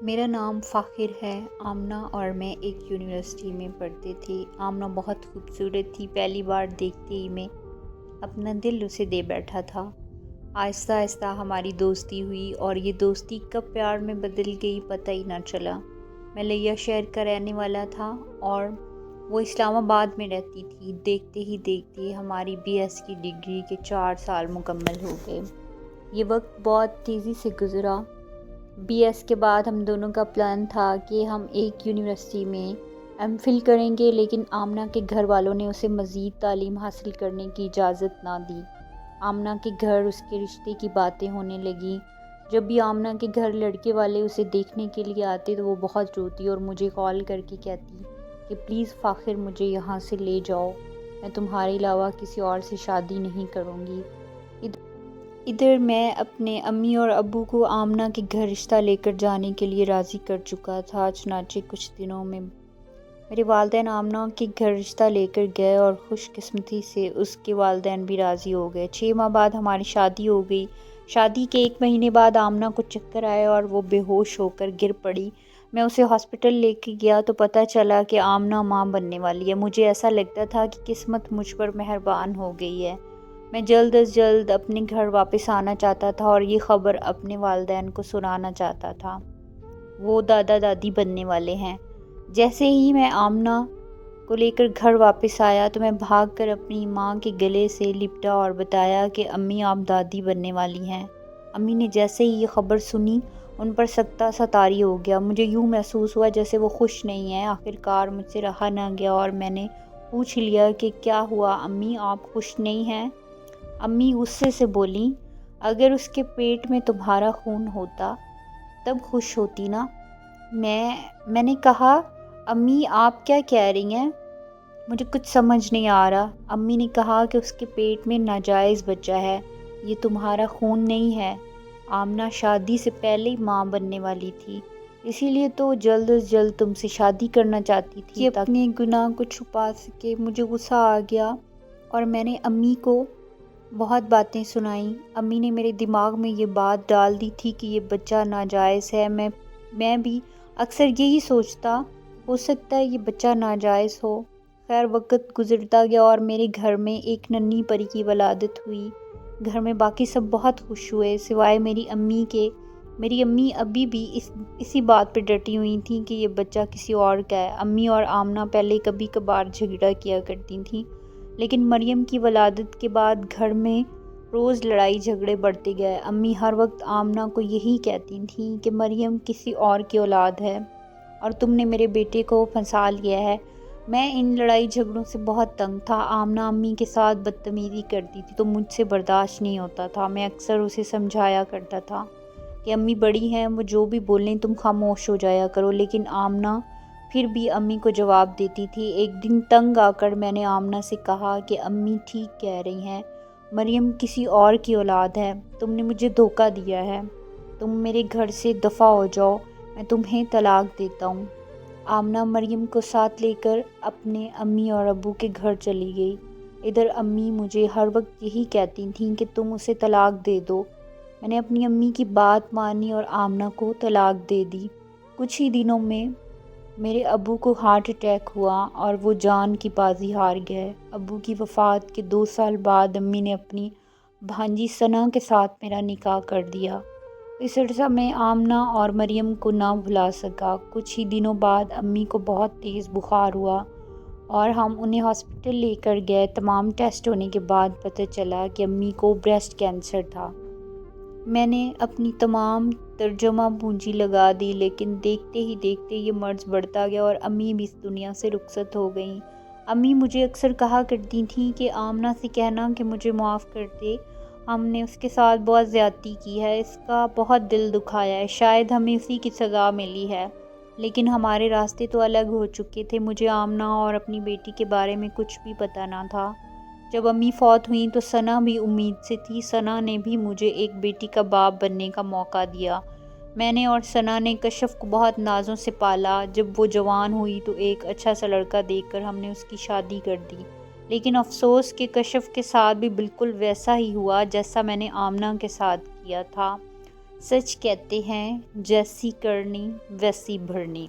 میرا نام فاخر ہے۔ آمنہ اور میں ایک یونیورسٹی میں پڑھتے تھے۔ آمنہ بہت خوبصورت تھی، پہلی بار دیکھتے ہی میں اپنا دل اسے دے بیٹھا تھا۔ آہستہ آہستہ ہماری دوستی ہوئی اور یہ دوستی کب پیار میں بدل گئی پتہ ہی نہ چلا۔ میں لیا شہر کا رہنے والا تھا اور وہ اسلام آباد میں رہتی تھی۔ دیکھتے ہی دیکھتے ہماری BS کی ڈگری کے 4 سال مکمل ہو گئے۔ یہ وقت بہت تیزی سے گزرا۔ BS کے بعد ہم دونوں کا پلان تھا کہ ہم ایک یونیورسٹی میں MPhil کریں گے، لیکن آمنہ کے گھر والوں نے اسے مزید تعلیم حاصل کرنے کی اجازت نہ دی۔ آمنہ کے گھر اس کے رشتے کی باتیں ہونے لگیں۔ جب بھی آمنہ کے گھر لڑکے والے اسے دیکھنے کے لیے آتے تو وہ بہت روتی اور مجھے کال کر کے کہتی کہ پلیز فاخر مجھے یہاں سے لے جاؤ، میں تمہارے علاوہ کسی اور سے شادی نہیں کروں گی۔ ادھر میں اپنے امی اور ابو کو آمنہ کے گھر رشتہ لے کر جانے کے لیے راضی کر چکا تھا۔ چنانچہ کچھ دنوں میں میرے والدین آمنہ کے گھر رشتہ لے کر گئے اور خوش قسمتی سے اس کے والدین بھی راضی ہو گئے۔ 6 ماہ بعد ہماری شادی ہو گئی۔ شادی کے 1 مہینے بعد آمنہ کو چکر آئے اور وہ بے ہوش ہو کر گر پڑی۔ میں اسے ہاسپٹل لے کے گیا تو پتہ چلا کہ آمنہ ماں بننے والی ہے۔ مجھے ایسا لگتا تھا کہ قسمت مجھ پر مہربان ہو گئی ہے۔ میں جلد از جلد اپنے گھر واپس آنا چاہتا تھا اور یہ خبر اپنے والدین کو سنانا چاہتا تھا۔ وہ دادا دادی بننے والے ہیں۔ جیسے ہی میں آمنہ کو لے کر گھر واپس آیا تو میں بھاگ کر اپنی ماں کے گلے سے لپٹا اور بتایا کہ امی آپ دادی بننے والی ہیں۔ امی نے جیسے ہی یہ خبر سنی ان پر سکتہ سا طاری ہو گیا۔ مجھے یوں محسوس ہوا جیسے وہ خوش نہیں ہیں۔ آخرکار مجھ سے رہا نہ گیا اور میں نے پوچھ لیا کہ کیا ہوا امی، آپ خوش نہیں ہیں؟ امی غصے سے بولیں، اگر اس کے پیٹ میں تمہارا خون ہوتا تب خوش ہوتی نا۔ میں نے کہا امی آپ کیا کہہ رہی ہیں، مجھے کچھ سمجھ نہیں آ رہا۔ امی نے کہا کہ اس کے پیٹ میں ناجائز بچہ ہے، یہ تمہارا خون نہیں ہے۔ آمنہ شادی سے پہلے ہی ماں بننے والی تھی، اسی لیے تو جلد از جلد تم سے شادی کرنا چاہتی تھی کہ اپنے گناہ کو چھپا سکے۔ مجھے غصہ آ گیا اور میں نے امی کو بہت باتیں سنائیں۔ امی نے میرے دماغ میں یہ بات ڈال دی تھی کہ یہ بچہ ناجائز ہے۔ میں بھی اکثر یہی سوچتا، ہو سکتا ہے یہ بچہ ناجائز ہو۔ خیر وقت گزرتا گیا اور میرے گھر میں ایک ننھی پری کی ولادت ہوئی۔ گھر میں باقی سب بہت خوش ہوئے سوائے میری امی کے۔ میری امی ابھی بھی اسی بات پہ ڈٹی ہوئی تھیں کہ یہ بچہ کسی اور کا ہے۔ امی اور آمنہ پہلے کبھی کبھار جھگڑا کیا کرتی تھیں، لیکن مریم کی ولادت کے بعد گھر میں روز لڑائی جھگڑے بڑھتے گئے۔ امی ہر وقت آمنہ کو یہی کہتی تھیں کہ مریم کسی اور کی اولاد ہے اور تم نے میرے بیٹے کو پھنسا لیا ہے۔ میں ان لڑائی جھگڑوں سے بہت تنگ تھا۔ آمنہ امی کے ساتھ بدتمیزی کرتی تھی تو مجھ سے برداشت نہیں ہوتا تھا۔ میں اکثر اسے سمجھایا کرتا تھا کہ امی بڑی ہیں، وہ جو بھی بولیں تم خاموش ہو جایا کرو، لیکن آمنہ پھر بھی امی کو جواب دیتی تھی۔ ایک دن تنگ آ کر میں نے آمنہ سے کہا کہ امی ٹھیک کہہ رہی ہیں، مریم کسی اور کی اولاد ہے، تم نے مجھے دھوکہ دیا ہے، تم میرے گھر سے دفع ہو جاؤ، میں تمہیں طلاق دیتا ہوں۔ آمنہ مریم کو ساتھ لے کر اپنے امی اور ابو کے گھر چلی گئی۔ ادھر امی مجھے ہر وقت یہی کہتی تھیں کہ تم اسے طلاق دے دو۔ میں نے اپنی امی کی بات مانی اور آمنہ کو طلاق دے دی۔ کچھ ہی دنوں میں میرے ابو کو ہارٹ اٹیک ہوا اور وہ جان کی بازی ہار گئے۔ ابو کی وفات کے 2 سال بعد امی نے اپنی بھانجی ثنا کے ساتھ میرا نکاح کر دیا۔ اس عرصہ میں آمنہ اور مریم کو نہ بھلا سکا۔ کچھ ہی دنوں بعد امی کو بہت تیز بخار ہوا اور ہم انہیں ہاسپٹل لے کر گئے۔ تمام ٹیسٹ ہونے کے بعد پتہ چلا کہ امی کو بریسٹ کینسر تھا۔ میں نے اپنی تمام ترجمہ پونجی لگا دی، لیکن دیکھتے ہی دیکھتے یہ مرض بڑھتا گیا اور امی بھی اس دنیا سے رخصت ہو گئیں۔ امی مجھے اکثر کہا کرتی تھیں کہ آمنہ سے کہنا کہ مجھے معاف کر دے، ہم نے اس کے ساتھ بہت زیادتی کی ہے، اس کا بہت دل دکھایا ہے، شاید ہمیں اسی کی سزا ملی ہے، لیکن ہمارے راستے تو الگ ہو چکے تھے۔ مجھے آمنہ اور اپنی بیٹی کے بارے میں کچھ بھی پتہ نہ تھا۔ جب امی فوت ہوئیں تو ثنا بھی امید سے تھی۔ ثنا نے بھی مجھے ایک بیٹی کا باپ بننے کا موقع دیا۔ میں نے اور ثنا نے کشف کو بہت نازوں سے پالا۔ جب وہ جوان ہوئی تو ایک اچھا سا لڑکا دیکھ کر ہم نے اس کی شادی کر دی، لیکن افسوس کہ کشف کے ساتھ بھی بالکل ویسا ہی ہوا جیسا میں نے آمنہ کے ساتھ کیا تھا۔ سچ کہتے ہیں جیسی کرنی ویسی بھرنی۔